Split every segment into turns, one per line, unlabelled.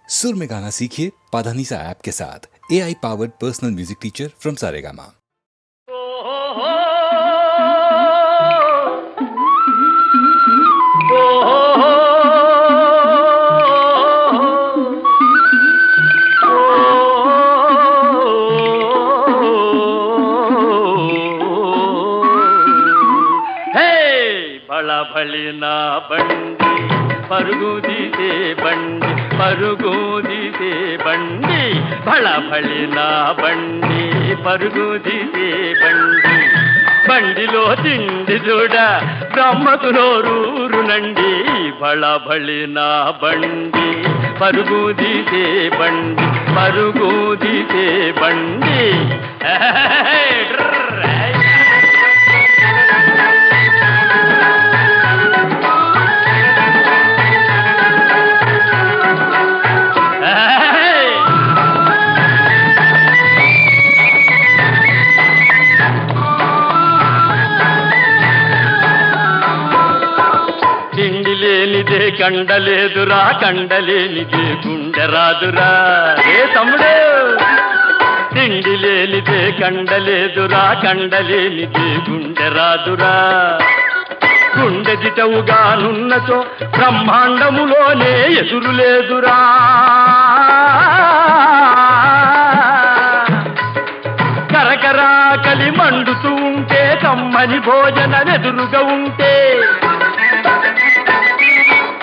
सुर में गाना सीखिए पाधानीसा ऐप के साथ। AI powered personal music teacher from Saregama.
బళబళిన బండి పరుగుదితే బండి పరుగుదితే బండి బళబళిన బండి పరుగుదితే బండి బండిలో తిండి చూడ బ్రహ్మకు నోరూరునండి బళబళిన బండి పరుగుదితే బండి పరుగుదితే బండి లేనిదే కండలేదురా కండలేనిదే గుండె రాదురా ఏ తమ్ముడు తిండి లేనిదే కండలేదురా కండలేనిదే గుండె రాదురా గుండె దిటవుగానున్నచో బ్రహ్మాండములోనే ఎదురు లేదురా కరకరా కలి మండుతూ ఉంటే కమ్మని భోజనమెదురుగా ఉంటే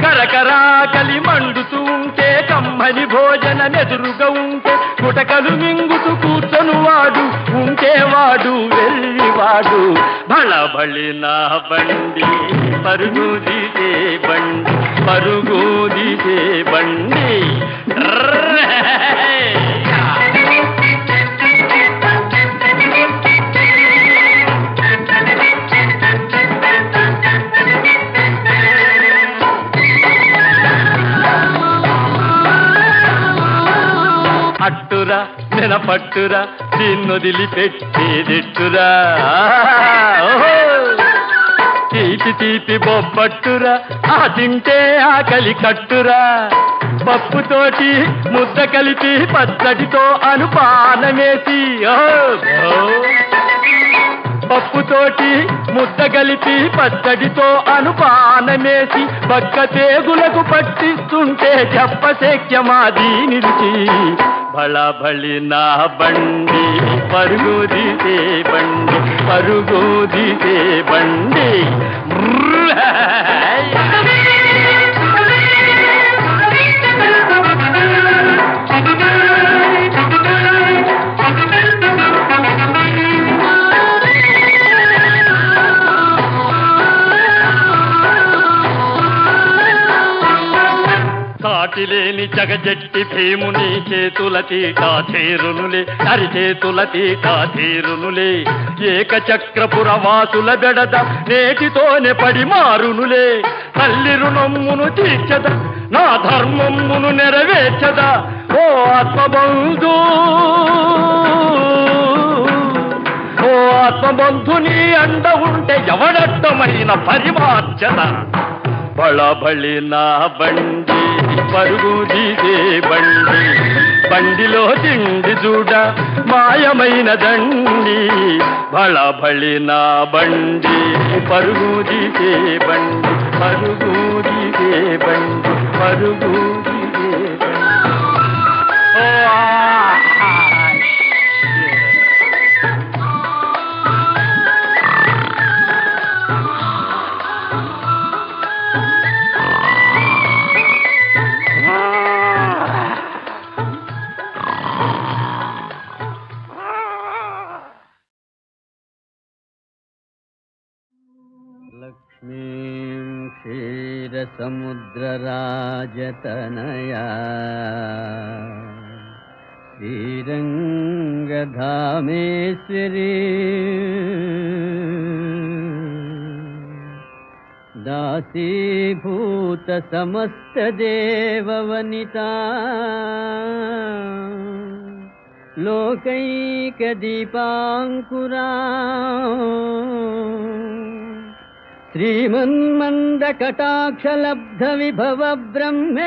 కరకరాకలి మండుతూ ఉంటే కమ్మని భోజనమెదురుగా ఉంటే గుటకలు మింగుతూ కూర్చొను వాడు ఉంటేవాడు వెళ్ళివాడు బళబళిన బండి పరుగుదితే బండి పరుగుదితే బండి అట్టురా నెనపట్టురా దీన్నొదిలిపెట్టేదెట్టురా తీపి తీపి బొబ్బట్టురా ఆ తింటే ఆకలి కట్టురా పప్పుతోటి ముద్ద కలిపి పచ్చడితో అనుపానమేసి పప్పుతోటి ముద్ద కలిపి పచ్చడితో అనుపానమేసి పక్క తేగులకు పట్టిస్తుంటే చెప్పశక్యమా దీనిరుచి బళబళిన బండి పరుగుదితే బండి పరుగుదితే బండి కాటిలేని జగజెట్టి భీముని చేతుల తీటా చేరునులే అరిచేతుల తీటా చేరునులే ఏకచక్రపురవాసుల బెడద నేటితోనే పడి మారునులే తల్లి రుణమ్మును తీర్చద నా ధర్మమ్మును నెరవేర్చదా ఓ ఆత్మబంధు ఓ ఆత్మబంధుని అండ ఉంటే ఎవడట్టమైన పరిమార్చద బళబళిన బండి పరుగుదితే బండి బండిలో తిండి చూడ మాయమైన దండి బళబళిన బండి పరుగుదితే బండి పరుగుదితే బండి పరుగుదితే బండి
లక్ష్మీం క్షీరసముద్రరాజతనయా శ్రీరంగధామేశ్వరీ దాసీభూత సమస్తదేవవనితా లోకైకదీపాంకురా శ్రీమన్మందకటాక్షలబ్ధ విభవ బ్రహ్మేంద్ర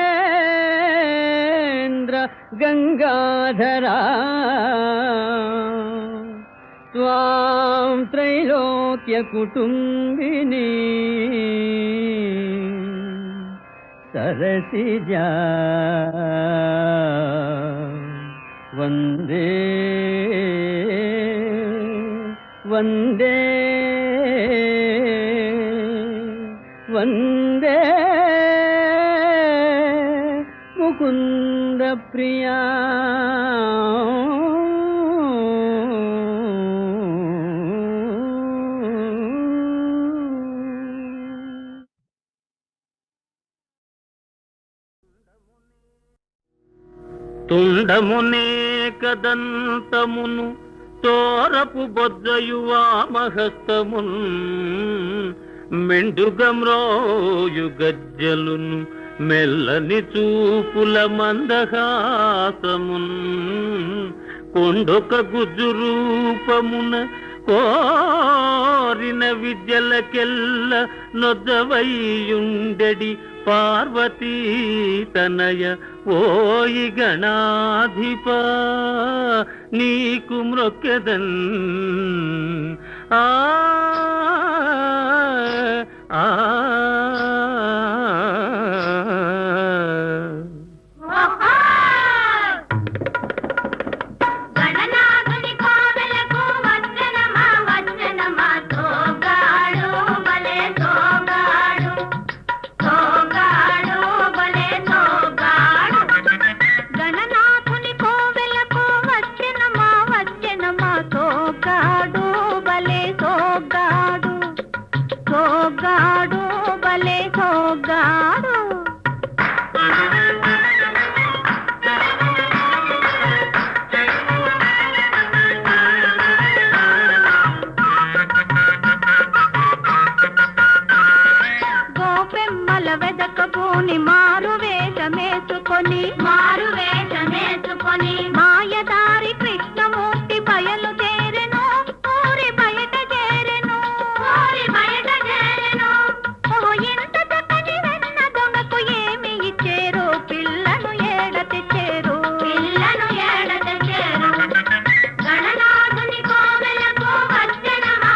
రామచంద్ర గంగాధరా త్వాం త్రైలోక్య కుటుంబిని సరసిజా వందే వందే వందే ముకుంద ప్రియా
తుండమునే కదంతమును తోరపు బొజ్జయు వామహస్తమున్ మెండుగమ్రోయు గజ్జలును మెల్లని చూపుల మందహాసమున్ కొండొక గుజ్జు రూపమున కోరిన విద్యలకెల్ల నొద్దవైయుండెడి పార్వతీ తనయ ఓయి గణాధిప నీకు మ్రొక్కెదన్ ఆ ఆ
మాయదారి కృష్ణమూర్తి బయలు చేరెను ఊరి బయట చేరెను ఓ ఎంత చక్కని వెన్న దొంగకు ఏమి ఇచ్చేరు పిల్లను ఏడ తెచ్చేరు గణనాథుని కోవెలకు వచ్చెనమా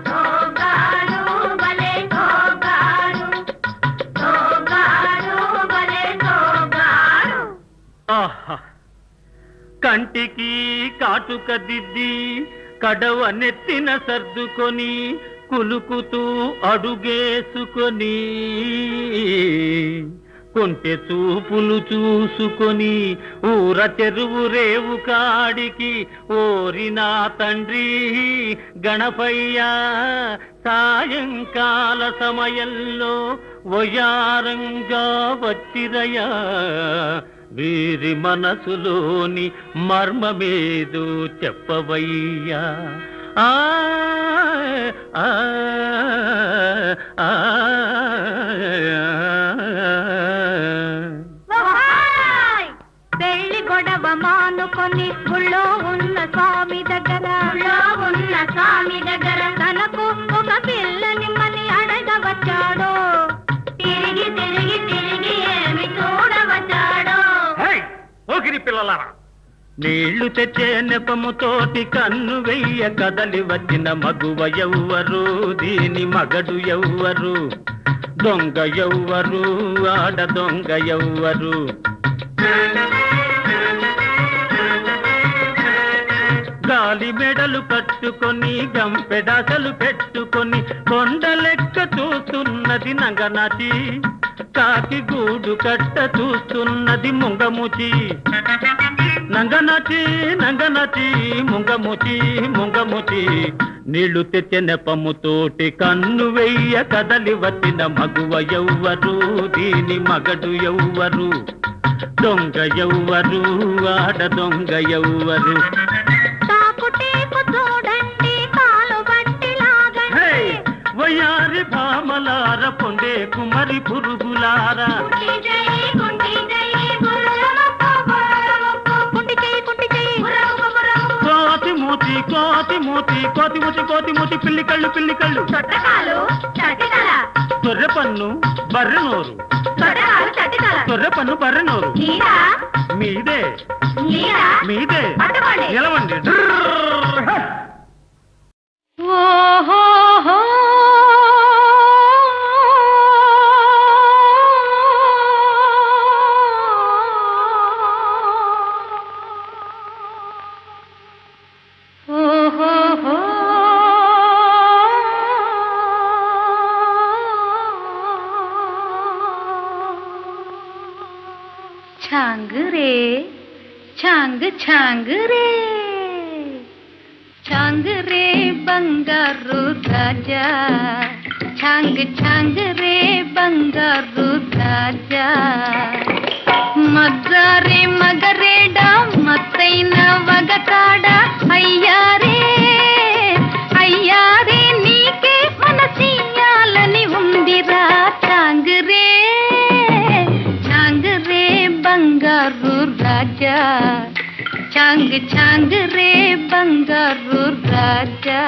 సోగాడు బలే సోగాడు బలే సోగాడు.
ఆహా కంటికి కాటుక దిద్ది కడవ నెత్తిన సర్దుకొని కులుకుతూ అడుగేసుకొని కొంటె చూపులు చూసుకొని ఊర చెరువు రేవు కాడికి ఓరినా తండ్రి గణపయ్య సాయంకాల సమయంలో వయారంగా వచ్చిరయ్యా వీరి మనసులోని మర్మమేదో చెప్పవయ్యా ఆ ఆ ఆ
పెళ్లి గొడవ మానుకొని గుళ్ళో ఉన్న స్వామి దగ్గర తనకు ఒక పిల్లని మని అడగవచ్చాడో తిరిగి ఏమి చూడవచ్చాడో.
ఓగిరి పిల్లలారా నీళ్లు తెచ్చే నెపముతోటి కన్ను వెయ్య కదలి వచ్చిన మగువ ఎవ్వరు దీని మగడు ఎవ్వరు దొంగ ఎవ్వరు ఆడ దొంగ ఎవ్వరు గాలి మెడలు కట్టుకొని గంపెడాసలు పెట్టుకొని కొండ లెక్క చూస్తున్నది నంగనాచి కాకి గూడు కట్ట చూస్తున్నది ముంగముచి నంగనాచి ముంగముచి నీళ్లు తెచ్చే నెపముతోటి కన్ను వెయ్య కదలి వచ్చిన మగువ ఎవ్వరు దీని మగడు ఎవ్వరు దొంగ ఎవ్వరు ఆడ దొంగ ఎవ్వరు
చూడండి కాలు బట్టి లాగండి
వయారి భామలార పొండే కుమరి పురుగులారా కోతి మూతి పిల్లి కళ్ళు
చొట్టకాలు చటితల
తొర్రె పన్ను బర్రె నోరు
తొడగాలు తట్టితల
తొర్రె పన్ను బర్రె నోరు
నీరా
మీదే
నీరా
మీదే
పట్టుకోండి.
నిలవండి
ఓహో छांग रे छांग छांग रे छांग रे बंगारू राजा छांग छांग रे बंगारू राजा मग्गारे मगरेडा मत्तैन वगताड अय्यारे अय्यारे नीके मनसियाలని ఉందిరా छांग रे छांग रे बंगारू राजा छांग छांग रे बंगारू राजा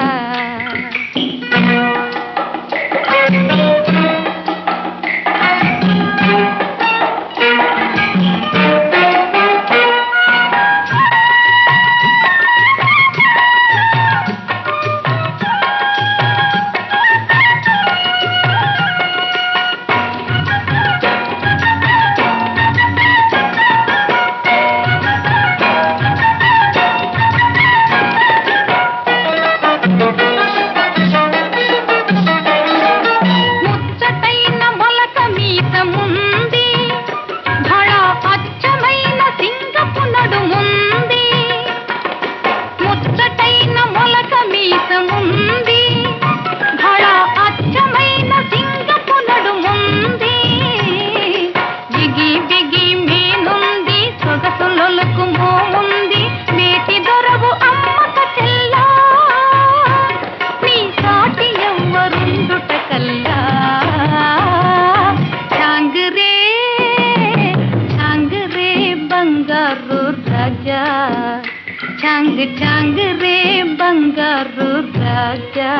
छांग छांग रे बंगारू राजा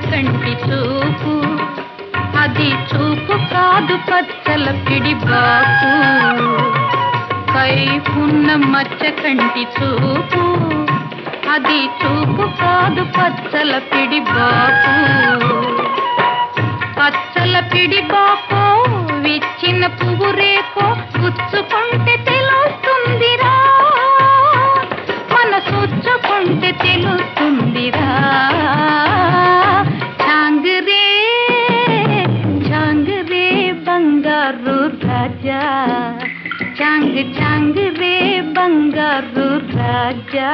కంటి చూపు అది చూపు కాదు పచ్చల పిడి బాకు కైపున్న మచ్చ కంటి చూపు అది చూపు కాదు పచ్చల పిడి బాకు పచ్చల పిడి బాకు విచ్చిన పువ్వు రేకో గుచ్చుకుంటే తెలుస్తుందిరా మన సుచ్చుకుంటే తెలుస్తుందిరా बंगारू राजा छांग छांग रे बंगारू राजा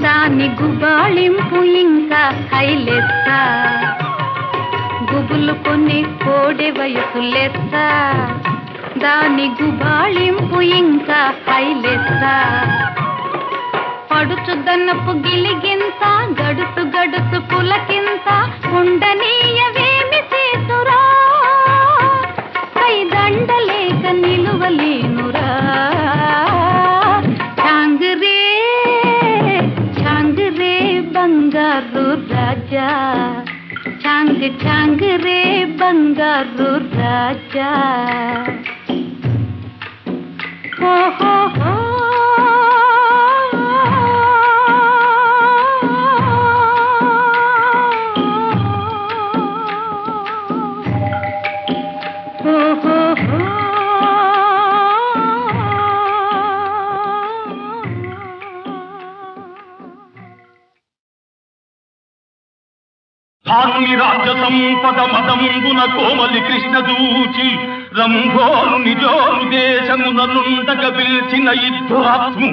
దాని గుబాళింపు ఇంకా హైలెత్త గుబులు కొన్ని కోడె వయసు లెత్త దాని గుబాళింపు ఇంకా హైలెత్త పడుచుదన్నపు గిలిగింత గడుసు గడుసు పులకింత ఉండనీయవేమి చేతురా కై దండలేక నిలువలేనురా बंगारू राजा छांग छांग रे बंगारू राजा
భానుని రాజ్య సంపద మదంబున కోమలి కృష్ణ దూచి రంభోరు నిజోరు దేశముననుండగ పిలిచిన ఇద్దురాత్ము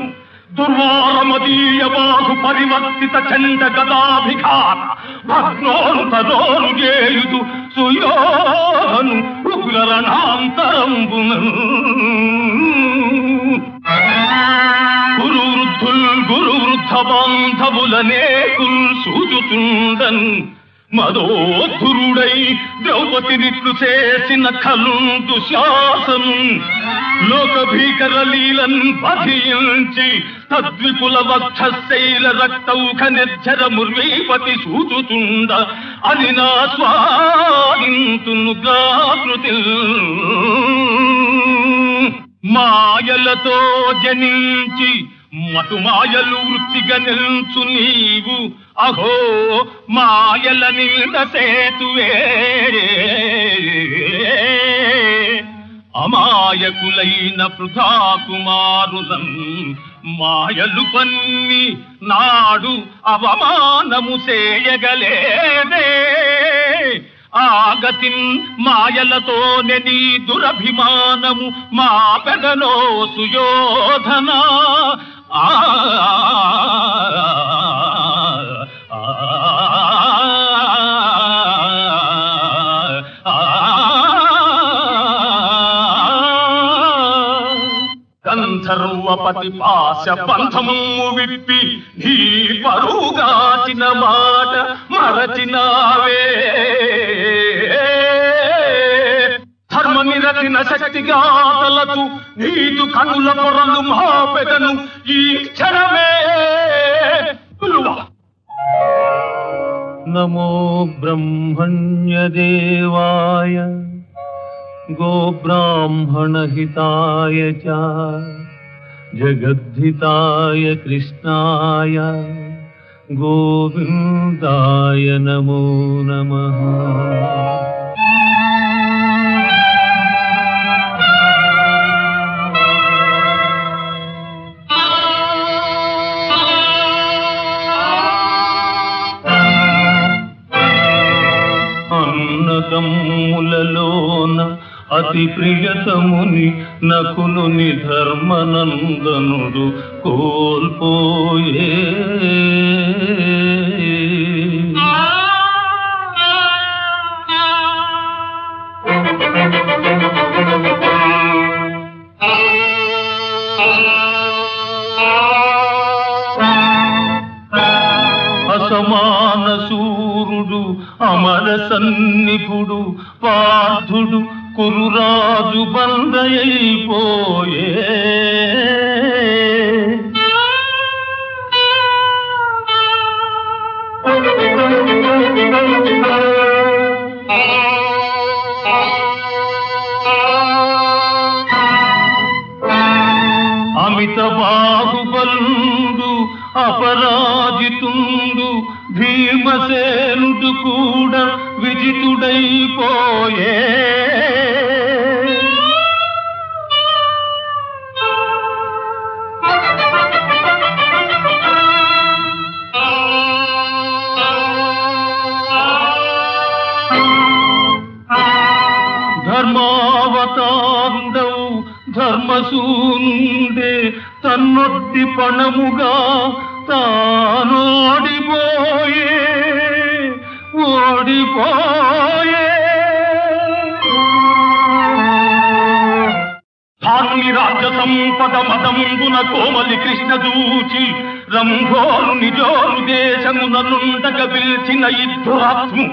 దుర్వారమదీయ బాహు పరివర్తిత చండ గదాభిఘాత భగ్నోను తరోరు చేయుదు సుయోను ఉగ్ర రణాంతరంబున గురు వృద్ధుల్ గురు వృద్ధ బాంధవులనేకుల్ సూచుతుండన్ మదోధురుడై ద్రౌపదినిట్లు చేసిన కలుందు శాసను లోక భీకర లీలన్ పధించి తద్విపుల వక్షశైల రక్తౌఖ నిర్జర ముర్వీపతి సూచుతుండ అని నా స్వాదింతును గాకృతి మాయలతో జనించి మటుమాయలు వృత్తిగా నిల్చు నీవు అహో మాయల నింద సేతువే అమాయకులైన పృథా కుమారులం మాయలు పన్ని నాడు అవమానము చేయగలేదే ఆగతిన్ మాయలతోనే నీ దురభిమానము మా పెదలో సుయోధన గంధర్వపతి పాశ బంధము విప్పి నీ పరుగాచిన మాట మరచినావే ధర్మనిరతిన శక్తిగా తలతు నీదు కనుల పొరలు మా పెదను ఈ క్షణమే నమో బ్రహ్మణ్యదేవాయ గోబ్రాహ్మణహితాయ చ జగద్ధితాయ కృష్ణాయ గోవిందాయ నమో నమః. అన్నదమ్ములలోన అతి ప్రియతముని నకులుని ధర్మనందనుడు కోల్పోయే అసమాన సూరుడు అమర సన్నిపుడు పార్థుడు కురురాజు బందయైపోయే అమిత బాహుబలుడు అపరాజితుండు భీమసేనుడు కూడా విజితుడైపోయే ధర్మావతారుడవు ధర్మసూనుండే తన్నొట్టి పణముగా తానోడిపోయే ఓడిపోయే భానుని రాజ్య సంపద మదంబున కోమలి కృష్ణ దూచి రంభోరు నిజోరు దేశముననుండగ పిలిచిన ఇద్దురాత్ము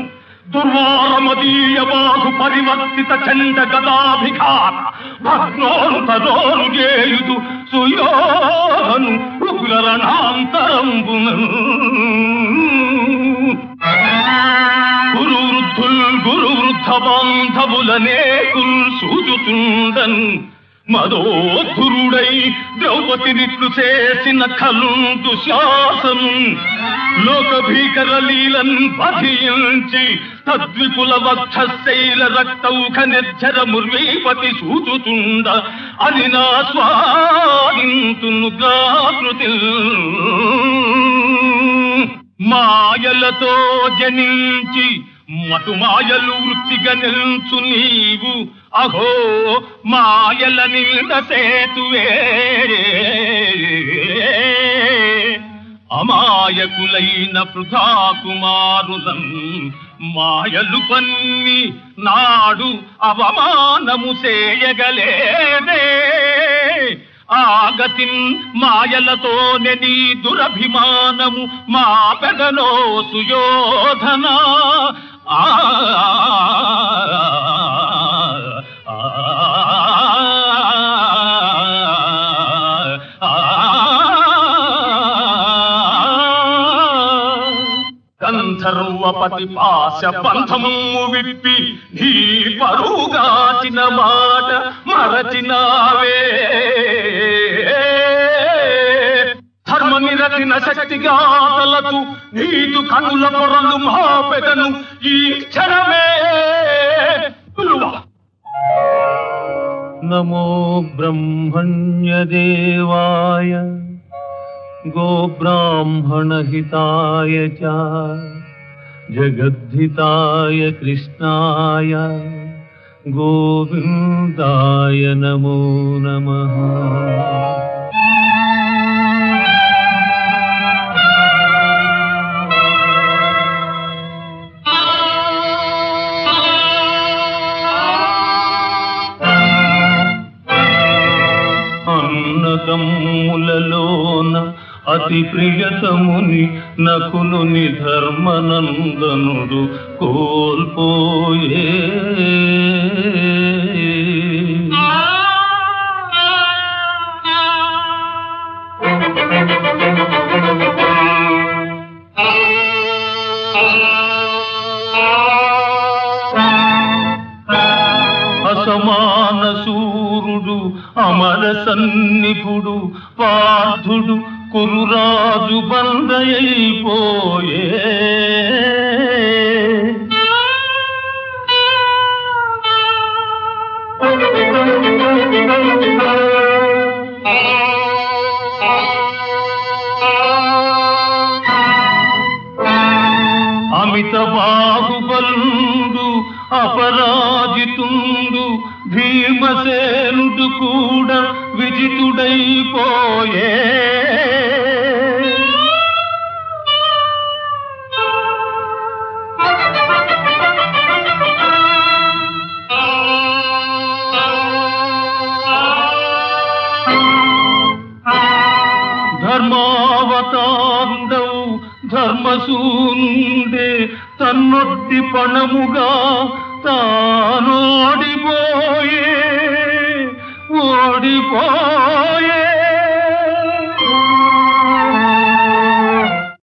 దుర్వారమదీయ బాహు పరివర్తిత చండ గదాభిఘాత భగ్నోను తరోరు చేయుదు సుయోను ఉగ్ర రణాంతరంబున గురు వృద్ధుల్ గురు వృద్ధ బాంధవులనేకుల్ సూచుతుండన్ మదోధురుడై ద్రౌపదినిట్లు చేసిన కలుందు శాసనం లోక భీకర లీలన్ పధించి తద్విపుల వక్షశైల రక్తౌఖ నిర్జర ముర్వీపతి సూచుతుండ అని నా స్వాదింతును గాకృతి మాయలతో జనించి మటుమాయలు వృత్తిగా నిల్చు నీవు అహో మాయల నింద సేతువే అమాయకులైన పృథా కుమారులం మాయలు పన్ని నాడు అవమానము చేయగలేదే ఆగతిన్ మాయలతోనే నీ దురభిమానము మా పెదలో సుయోధన గంధర్వపతి పాశ బంధము విప్పి నీ పరుగాచిన మాట మరచినావే ధర్మ నిరతిన శక్తిగా తలతు నీదు కనుల పొరలు మా పెదను ఈ క్షణమే
నమో బ్రహ్మణ్యదేవాయ గోబ్రాహ్మణహితాయ చ జగద్ధితాయ కృష్ణాయ గోవిందాయ నమో నమః. అన్నదమ్ములలోన అతి ప్రియతముని నకులుని ధర్మనందనుడు కోల్పోయే అసమాన సూరుడు అమర సన్నిపుడు పార్థుడు కురురాజు బందయైపోయే అమిత బాహుబలుడు అపరాజితుండు భీమసేనుడు కూడా విజితుడైపోయే ధర్మావతాండవు ధర్మసూనుండే తన్నొట్టి పణముగా తానోడిపోయే ఓడిపోయే